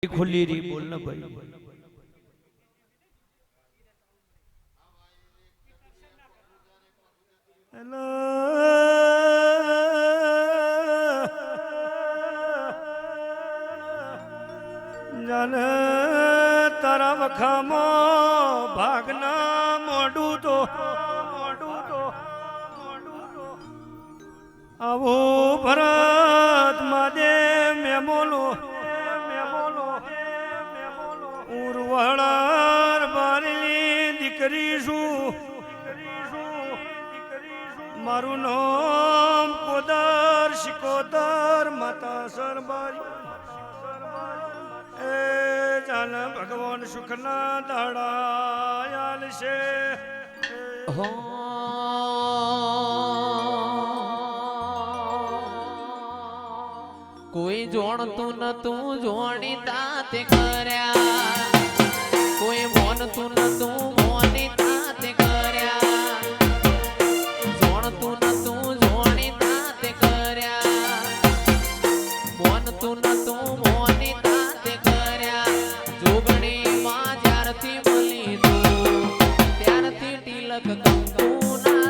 ખુલ્લી રી બોલ ને ભાઈ જાને તારા વખામાં ભાગના મોડું તો આવો ભરત માદે મેમોલો ઉરવાળાર બારલી દીકરી છું મારું નામ કોદર શિકોદર માતા સરબારી એ જાન ભગવાન સુખના દાડાયાલ છે કોઈ જોણતું નતું જોણી તાતે કર્યા કોઈ મોનતું નતું મોની તાતે કર્યા જોણતું નતું જોણી તાતે કર્યા મોનતું નતું મોની તાતે કર્યા જોગણી માં જ્યારથી મળી તું ત્યારથી તિલક કંકુ ના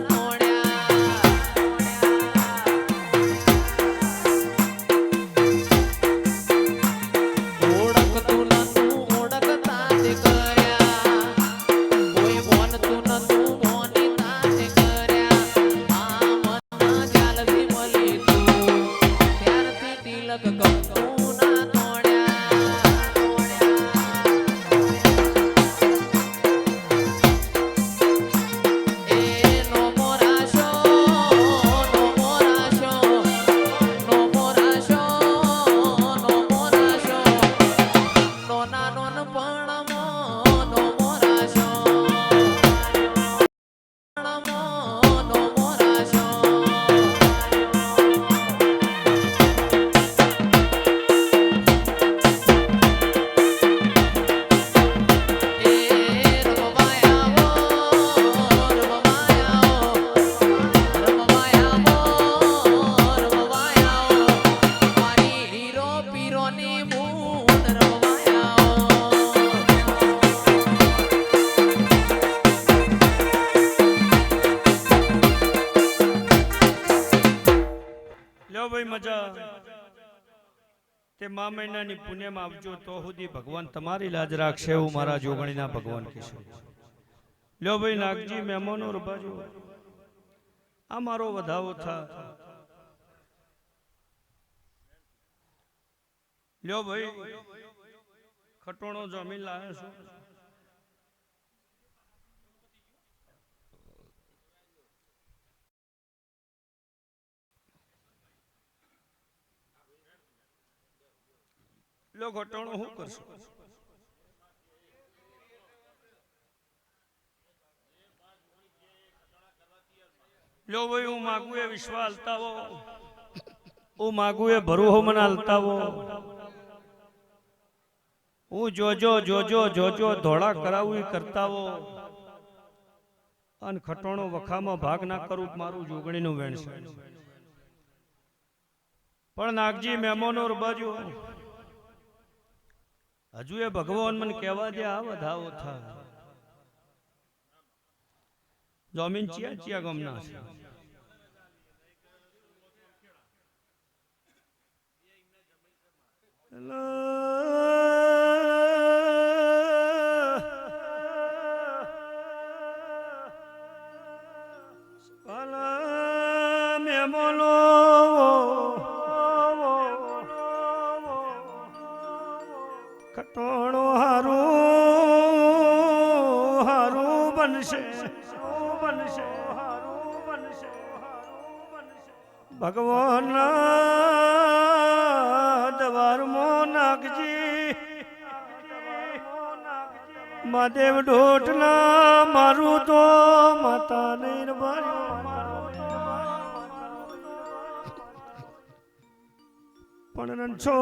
તે મા મહિનાની પુણ્યમાં આવજો તો સુધી ભગવાન તમારી લાજ રાખશે એવું મારા જોગણીના ભગવાન કહેશે લ્યો ભાઈ નાગજી મહેમાનો રબાજો આ મારો વધાવો થા લ્યો ભાઈ ખટોણો જમીન લાવ્યો છું લો ઘટોણો શું કરશો લો ભાઈ હું માગું એ વિશ્વ હલતાવો હું માગું એ ભરૂહો મને હલતાવો હું જોજો જોજો જોજો ધોળા કરાવું એ કરતાવો અને ખટોણો વખામાં ભાગ ના કરું મારું જોગણીનું વેણ છે પણ નાગજી મહેમાનો બાજુ હજુ એ ભગવાન મને કહેવા દે આ વધાવો થાય જમીન ચિયા ચિયા ગમના છે મહેમાનો ખટોણો હારું હારું બનશે ભગવાન દવારમાં નાગજી મહાદેવ ઢોટલા મારું તો માતા નહીં પણ છો